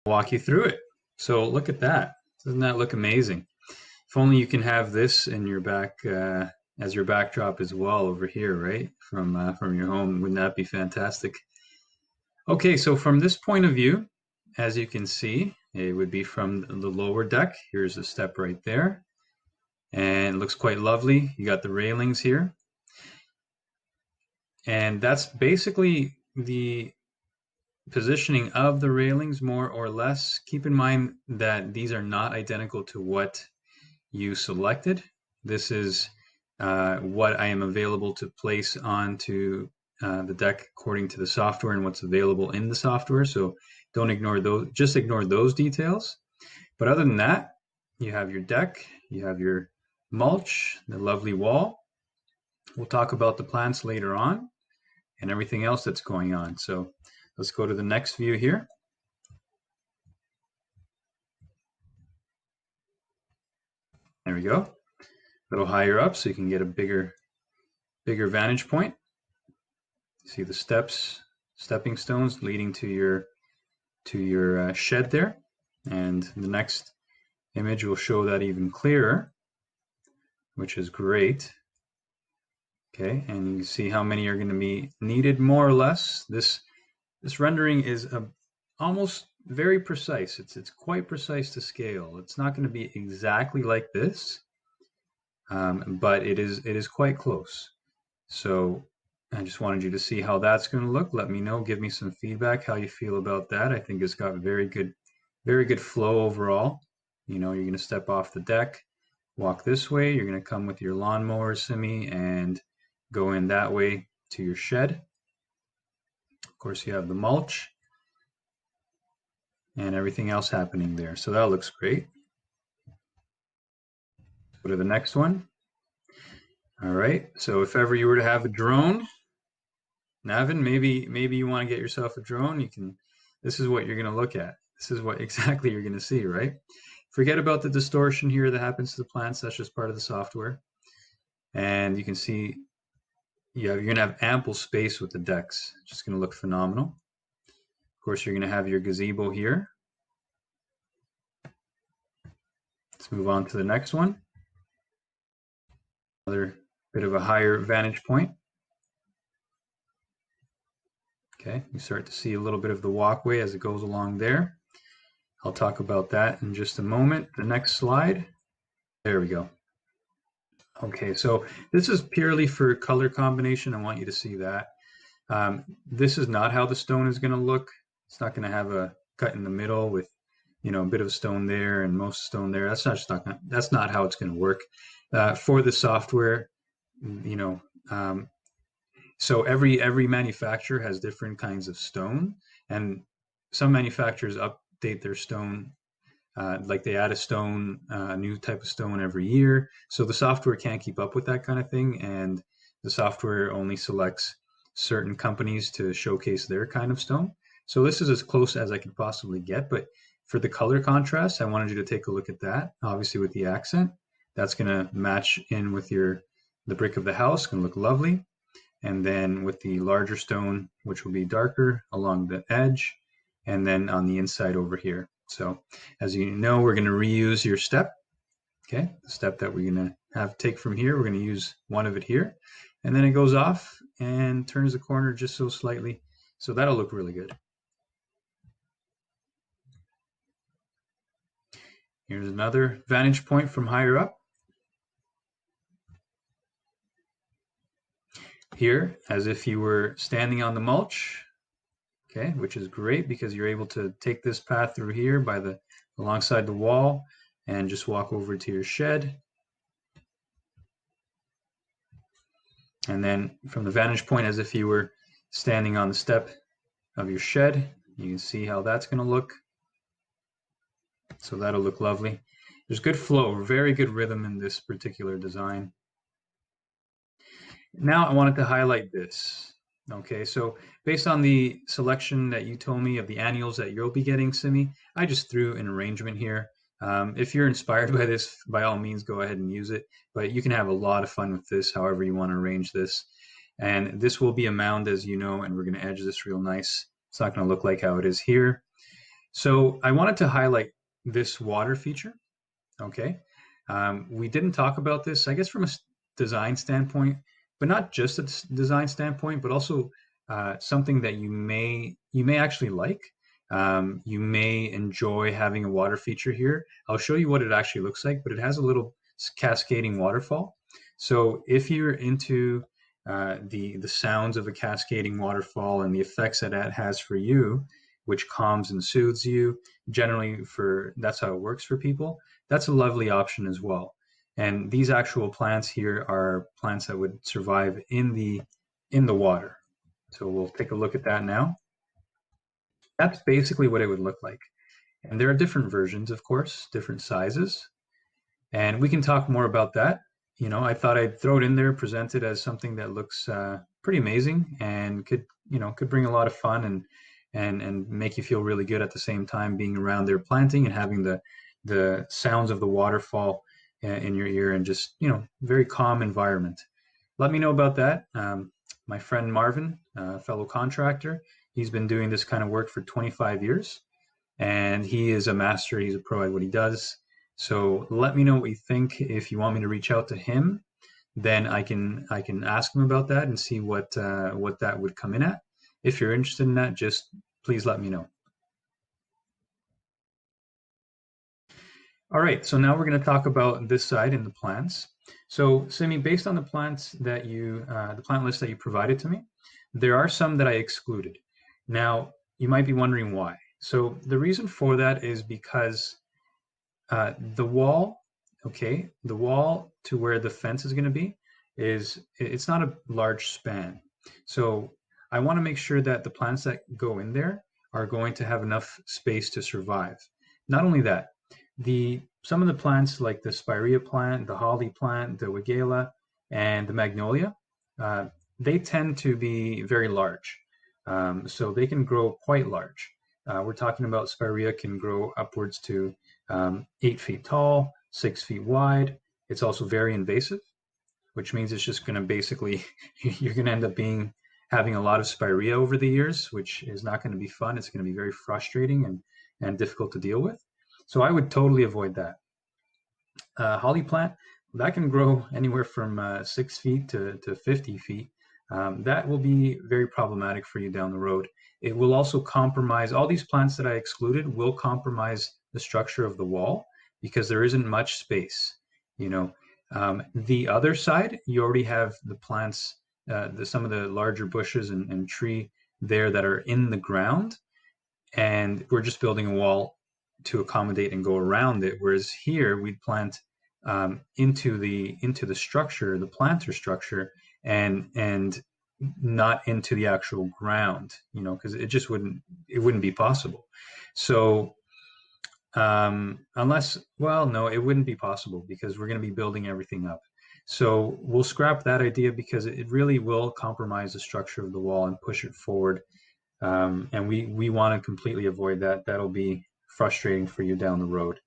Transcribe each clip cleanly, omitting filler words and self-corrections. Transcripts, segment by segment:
walk you through it. So look at that. Doesn't that look amazing? If only you can have this in your back as your backdrop as well over here, right? From your home. Wouldn't that be fantastic? Okay, so from this point of view, as you can see, it would be from the lower deck. Here's the step right there. And it looks quite lovely. You got the railings here. And that's basically the positioning of the railings, more or less. Keep in mind that these are not identical to what you selected. This is what I am available to place onto the deck according to the software and what's available in the software. So don't ignore those, just ignore those details. But other than that, you have your deck, you have your mulch, the lovely wall. We'll talk about the plants later on and everything else that's going on. So let's go to the next view here. There we go. A little higher up so you can get a bigger vantage point. See the stepping stones leading to your shed there. And the next image will show that even clearer, which is great. Okay, and you can see how many are going to be needed, more or less. This rendering is almost very precise. It's quite precise to scale. It's not going to be exactly like this, but it is quite close. So I just wanted you to see how that's going to look. Let me know. Give me some feedback how you feel about that. I think it's got very good flow overall. You know, you're going to step off the deck, walk this way. You're going to come with your lawnmower, Simi, and go in that way to your shed. Of course, you have the mulch and everything else happening there. So that looks great. Go to the next one. All right. So if ever you were to have a drone, Navin, maybe you want to get yourself a drone. You can. This is what you're going to look at. This is what exactly you're going to see, right? Forget about the distortion here that happens to the plants. That's just part of the software. And you can see you're going to have ample space with the decks. It's just going to look phenomenal. Of course, you're going to have your gazebo here. Let's move on to the next one. Another bit of a higher vantage point. Okay, you start to see a little bit of the walkway as it goes along there. I'll talk about that in just a moment. The next slide. There we go. Okay, so this is purely for color combination. I want you to see that. This is not how the stone is going to look. It's not going to have a cut in the middle with, you know, a bit of stone there and most stone there. That's not how it's going to work. For the software, you know, so every manufacturer has different kinds of stone, and some manufacturers update their stone, like they add a stone, a new type of stone every year. So the software can't keep up with that kind of thing, and the software only selects certain companies to showcase their kind of stone. So this is as close as I could possibly get, but for the color contrast, I wanted you to take a look at that. Obviously with the accent, that's going to match in with the brick of the house, going to look lovely. And then with the larger stone, which will be darker along the edge, and then on the inside over here. So as you know, we're going to reuse your step. Okay, the step that we're going to have take from here, we're going to use one of it here, and then it goes off and turns the corner just so slightly. So that'll look really good. Here's another vantage point from higher up. Here, as if you were standing on the mulch, okay, which is great because you're able to take this path through here alongside the wall and just walk over to your shed. And then from the vantage point, as if you were standing on the step of your shed, you can see how that's going to look. So that'll look lovely. There's good flow, very good rhythm in this particular design. Now I wanted to highlight this. Okay, so based on the selection that you told me of the annuals that you'll be getting, Simi, I just threw an arrangement here. If you're inspired by this, by all means, go ahead and use it. But you can have a lot of fun with this, however you want to arrange this. And this will be a mound, as you know, and we're going to edge this real nice. It's not going to look like how it is here. So I wanted to highlight this water feature. Okay. We didn't talk about this, I guess, from a design standpoint, but not just a design standpoint, but also something that you may actually like. You may enjoy having a water feature here. I'll show you what it actually looks like, but it has a little cascading waterfall. So if you're into the sounds of a cascading waterfall and the effects that that has for you, which calms and soothes you, generally that's how it works for people. That's a lovely option as well. And these actual plants here are plants that would survive in the water. So we'll take a look at that now. That's basically what it would look like. And there are different versions, of course, different sizes. And we can talk more about that. I thought I'd throw it in there, present it as something that looks pretty amazing and could bring a lot of fun and make you feel really good at the same time, being around there planting and having the sounds of the waterfall in your ear and just very calm environment. Let me know about that. My friend Marvin, fellow contractor, he's been doing this kind of work for 25 years, and he is a master. He's a pro at what he does. So let me know what you think. If you want me to reach out to him, then I can ask him about that and see what that would come in at. If you're interested in that, just please let me know. All right, so now we're going to talk about this side in the plants. So, Simi, based on the plants that the plant list that you provided to me, there are some that I excluded. Now, you might be wondering why. So the reason for that is because the wall, okay, the wall to where the fence is going to be it's not a large span. So I want to make sure that the plants that go in there are going to have enough space to survive. Not only that, some of the plants like the spirea plant, the holly plant, the weigela, and the magnolia, they tend to be very large. So they can grow quite large. We're talking about spirea can grow upwards to 8 feet tall, 6 feet wide. It's also very invasive, which means it's just going to basically, you're going to end up having a lot of spirea over the years, which is not going to be fun. It's going to be very frustrating and difficult to deal with. So I would totally avoid that. Holly plant, that can grow anywhere from 6 feet to 50 feet. That will be very problematic for you down the road. It will also compromise, all these plants that I excluded will compromise the structure of the wall because there isn't much space. The other side, you already have the plants, some of the larger bushes and tree there that are in the ground, and we're just building a wall to accommodate and go around it. Whereas here we'd plant into the structure, the planter structure, and not into the actual ground, because it wouldn't be possible. So no, it wouldn't be possible because we're going to be building everything up. So we'll scrap that idea because it really will compromise the structure of the wall and push it forward. And we want to completely avoid that. That'll be frustrating for you down the road.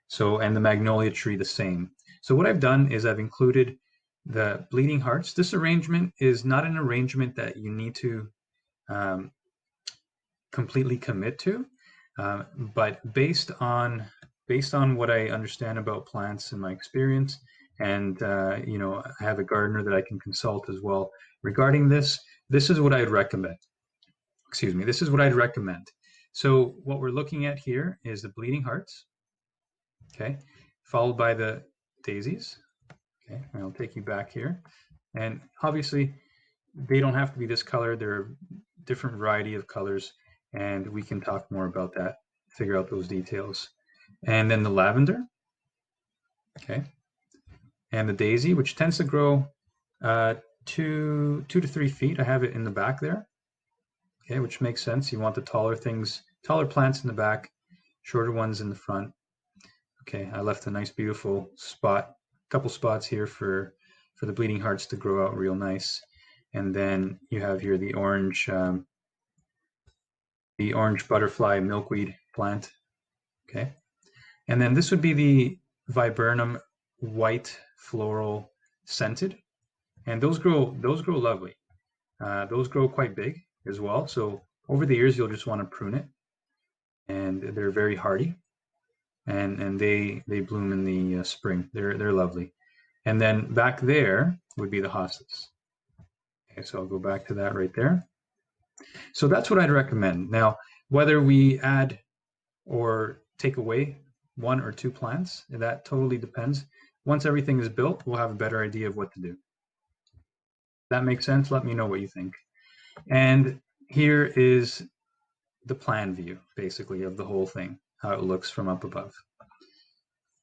So, and the magnolia tree the same. So what I've done is I've included the bleeding hearts. This arrangement is not an arrangement that you need to completely commit to, but based on what I understand about plants and my experience, and I have a gardener that I can consult as well regarding this. This is what I'd recommend. Excuse me. This is what I'd recommend. So what we're looking at here is the bleeding hearts, okay, followed by the daisies. Okay, and I'll take you back here. And obviously, they don't have to be this color. There are different variety of colors, and we can talk more about that, figure out those details. And then the lavender, okay, and the daisy, which tends to grow 2 to 3 feet. I have it in the back there, okay, which makes sense. You want the taller plants in the back, shorter ones in the front. Okay, I left a nice, beautiful spot, couple spots here for the bleeding hearts to grow out real nice. And then you have here the orange butterfly milkweed plant. Okay, and then this would be the viburnum white floral scented, and those grow lovely. Those grow quite big as well. So over the years, you'll just want to prune it. and they're very hardy, and they bloom in the spring. They're lovely. And then back there would be the hostas. Okay, so I'll go back to that right there. So that's what I'd recommend. Now, whether we add or take away 1 or 2 plants, that totally depends. Once everything is built, we'll have a better idea of what to do. That makes sense? Let me know what you think. And here is the plan view, basically, of the whole thing, how it looks from up above.